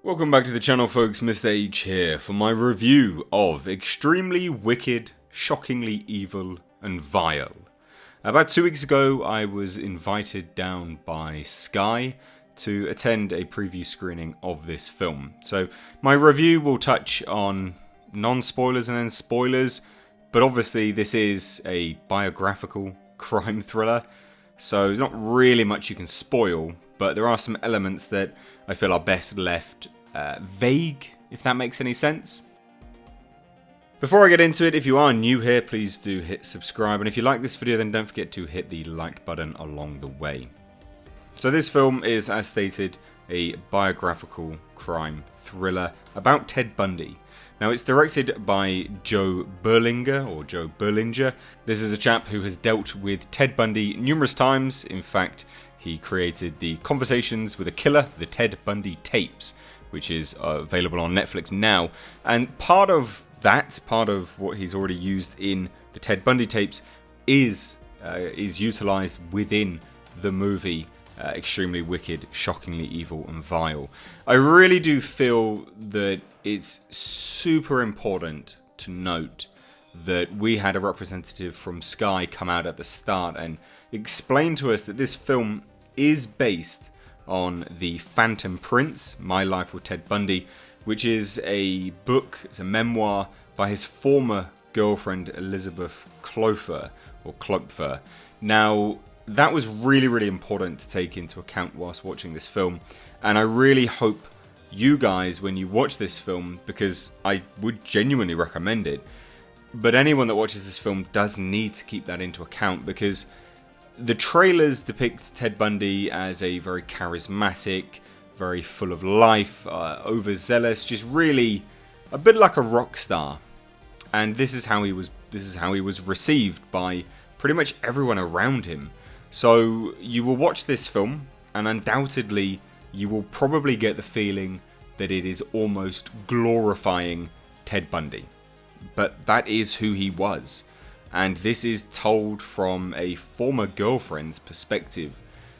Welcome back to the channel, folks. Mr. H here for my review of Extremely Wicked, Shockingly Evil and Vile. About 2 weeks ago, I was invited down by Sky to attend a preview screening of this film. So my review will touch on non-spoilers and then spoilers, but obviously this is a biographical crime thriller, so there's not really much you can spoil, but there are some elements that I feel are best left vague, if that makes any sense. Before I get into it, if you are new here, please do hit subscribe, and if you like this video, then don't forget to hit the like button along the way. So this film is, as stated, a biographical crime thriller about Ted Bundy. Now, it's directed by Joe Berlinger, or Joe Berlinger. This is a chap who has dealt with Ted Bundy numerous times. In fact, he created the Conversations with a Killer, the Ted Bundy tapes, which is available on Netflix now. And part of what he's already used in the Ted Bundy tapes is utilized within the movie Extremely Wicked, Shockingly Evil and Vile. I really do feel that it's super important to note that we had a representative from Sky come out at the start and explain to us that this film is based on The Phantom Prince, My Life with Ted Bundy, which is a book, it's a memoir by his former girlfriend Elizabeth Kloepfer. Now, that was really important to take into account whilst watching this film, and I really hope you guys, when you watch this film, because I would genuinely recommend it, but anyone that watches this film does need to keep that into account, because the trailers depict Ted Bundy as a very charismatic, very full of life, overzealous, just really a bit like a rock star. And this is how he was received by pretty much everyone around him. So you will watch this film, and undoubtedly you will probably get the feeling that it is almost glorifying Ted Bundy. But that is who he was. And this is told from a former girlfriend's perspective.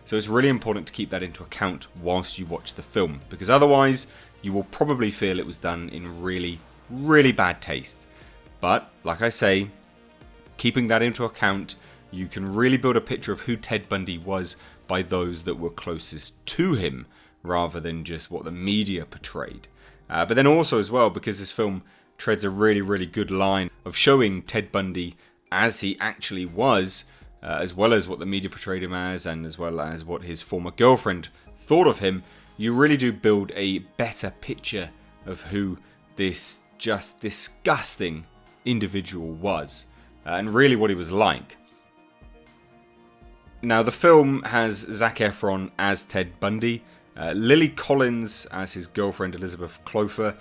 So it's really important to keep that into account whilst you watch the film, because otherwise you will probably feel it was done in really bad taste. But, like I say, keeping that into account, you can really build a picture of who Ted Bundy was by those that were closest to him, rather than just what the media portrayed. But then also as well, because this film treads a really good line of showing Ted Bundy as he actually was, as well as what the media portrayed him as, and as well as what his former girlfriend thought of him, you really do build a better picture of who this just disgusting individual was, and really what he was like. Now, the film has Zac Efron as Ted Bundy, Lily Collins as his girlfriend Elizabeth Kloepfer,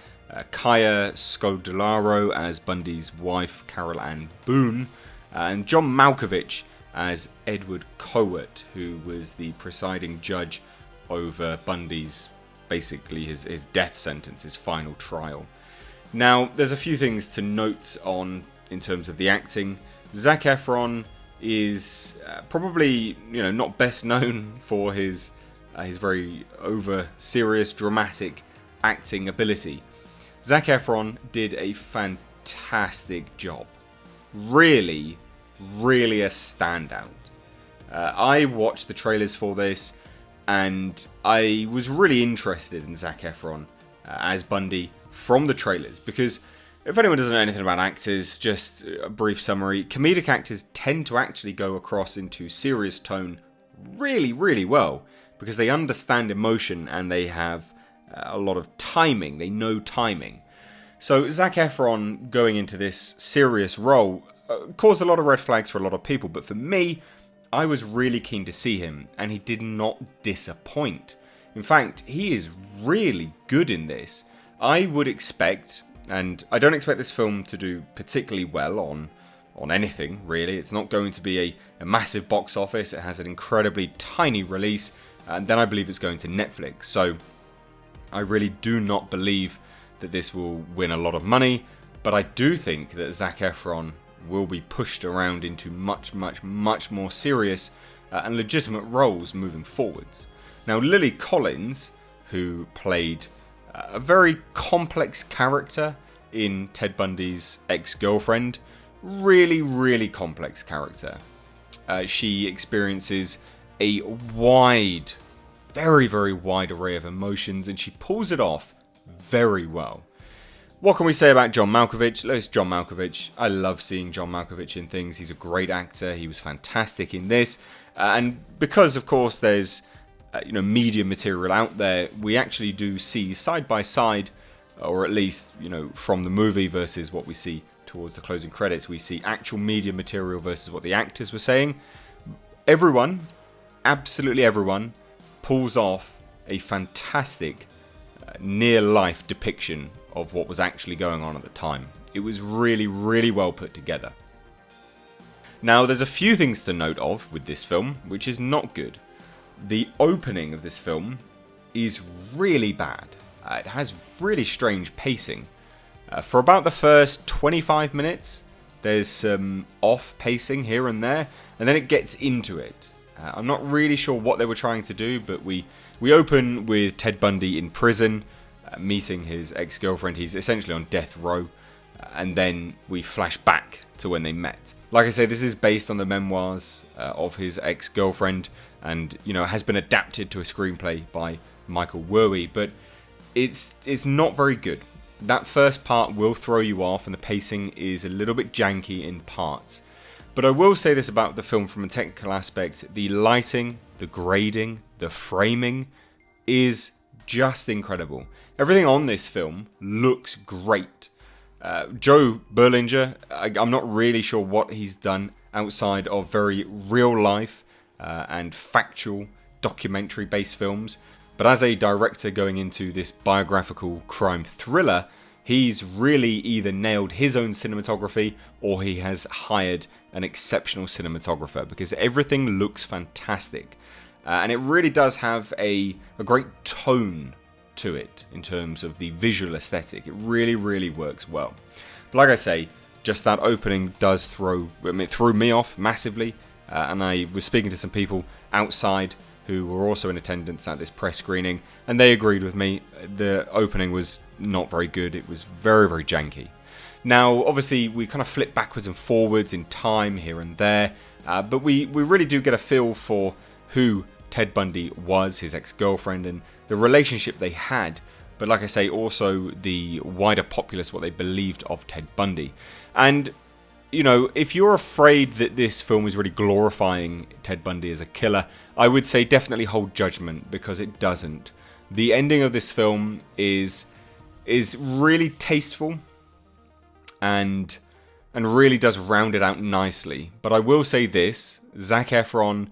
Kaya Scodelario as Bundy's wife Carole Ann Boone, and John Malkovich as Edward Cowart, who was the presiding judge over Bundy's, basically his death sentence, his final trial. Now, there's a few things to note on in terms of the acting. Zac Efron is probably, not best known for his very over serious, dramatic acting ability. Zac Efron did a fantastic job. Really a standout. I watched the trailers for this, and I was really interested in Zac Efron as Bundy from the trailers, because if anyone doesn't know anything about actors, just a brief summary, comedic actors tend to actually go across into serious tone really well, because they understand emotion and they have a lot of timing. They know timing. So Zac Efron going into this serious role caused a lot of red flags for a lot of people, but for me, I was really keen to see him, and he did not disappoint. In fact, he is really good in this. I would expect, and I don't expect this film to do particularly well on anything, really. It's not going to be a massive box office. It has an incredibly tiny release, and then I believe it's going to Netflix. So I really do not believe that this will win a lot of money, but I do think that Zac Efron will be pushed around into much more serious and legitimate roles moving forwards. Now, Lily Collins, who played a very complex character in Ted Bundy's ex-girlfriend. Really, really complex character. She experiences a wide, very, very wide array of emotions, and she pulls it off very well. What can we say about John Malkovich? It's John Malkovich. I love seeing John Malkovich in things. He's a great actor. He was fantastic in this. And because, of course, there's media material out there, we actually do see side by side, or at least, from the movie versus what we see towards the closing credits, we see actual media material versus what the actors were saying. Everyone, absolutely everyone, pulls off a fantastic near-life depiction of what was actually going on at the time. It was really, really well put together. Now, there's a few things to note of with this film, which is not good. The opening of this film is really bad. It has really strange pacing. For about the first 25 minutes, there's some off pacing here and there, and then it gets into it. I'm not really sure what they were trying to do, but we open with Ted Bundy in prison, meeting his ex-girlfriend. He's essentially on death row, and then we flash back to when they met. Like I say, this is based on the memoirs of his ex-girlfriend, and has been adapted to a screenplay by Michael Werwie, but it's not very good. That first part will throw you off, and the pacing is a little bit janky in parts. But I will say this about the film from a technical aspect: the lighting, the grading, the framing is just incredible. Everything on this film looks great. Joe Berlinger, I'm not really sure what he's done outside of very real life and factual documentary based films, but as a director going into this biographical crime thriller, he's really either nailed his own cinematography or he has hired an exceptional cinematographer, because everything looks fantastic. And it really does have a great tone to it in terms of the visual aesthetic. It really, really works well. But like I say, just that opening does threw me off massively. And I was speaking to some people outside who were also in attendance at this press screening, and they agreed with me. The opening was not very good. It was very, very janky. Now, obviously, we kind of flip backwards and forwards in time here and there, but we really do get a feel for who Ted Bundy was, his ex-girlfriend, and the relationship they had. But like I say, also the wider populace, what they believed of Ted Bundy. And if you're afraid that this film is really glorifying Ted Bundy as a killer, I would say definitely hold judgment, because it doesn't. The ending of this film is really tasteful and really does round it out nicely. But I will say this: Zac Efron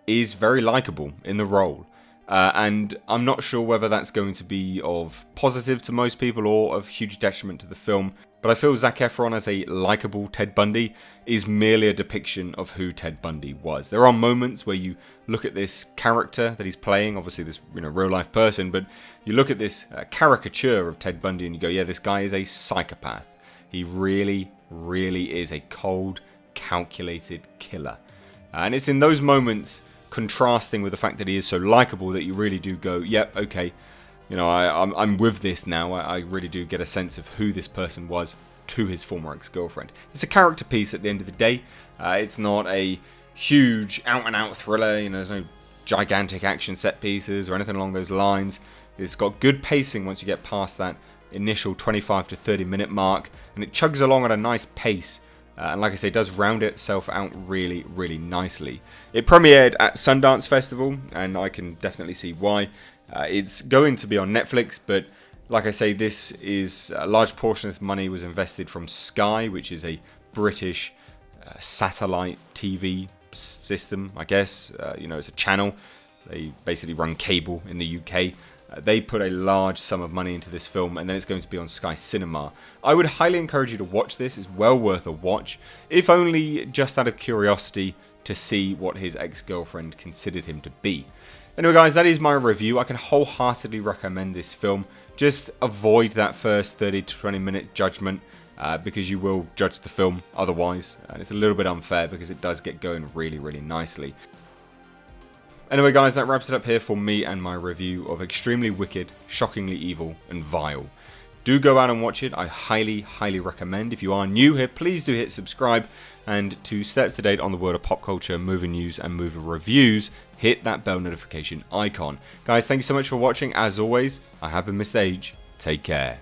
is very likable in the role. And I'm not sure whether that's going to be of positive to most people or of huge detriment to the film. But I feel Zac Efron as a likable Ted Bundy is merely a depiction of who Ted Bundy was. There are moments where you look at this character that he's playing, obviously this real life person, but you look at this caricature of Ted Bundy and you go, yeah, this guy is a psychopath. He really, really is a cold, calculated killer. And it's in those moments, contrasting with the fact that he is so likable, that you really do go, yep, okay, I'm with this now. I really do get a sense of who this person was to his former ex-girlfriend. It's a character piece at the end of the day. It's not a huge out-and-out thriller. There's no gigantic action set pieces or anything along those lines. It's got good pacing once you get past that initial 25 to 30 minute mark, and it chugs along at a nice pace. And like I say, it does round itself out really, really nicely. It premiered at Sundance Festival, and I can definitely see why. It's going to be on Netflix, but like I say, this is a large portion of this money was invested from Sky, which is a British satellite TV system, I guess. It's a channel. They basically run cable in the UK. They put a large sum of money into this film, and then it's going to be on Sky Cinema. I would highly encourage you to watch this. It's well worth a watch, if only just out of curiosity to see what his ex-girlfriend considered him to be. Anyway guys, that is my review. I can wholeheartedly recommend this film. Just avoid that first 30 to 20 minute judgment, because you will judge the film otherwise, and it's a little bit unfair because it does get going really, really nicely. Anyway guys, that wraps it up here for me and my review of Extremely Wicked, Shockingly Evil and Vile. Do go out and watch it. I highly, highly recommend. If you are new here, please do hit subscribe. And to stay up to date on the world of pop culture, movie news and movie reviews, hit that bell notification icon. Guys, thank you so much for watching. As always, I have been Mr. Age. Take care.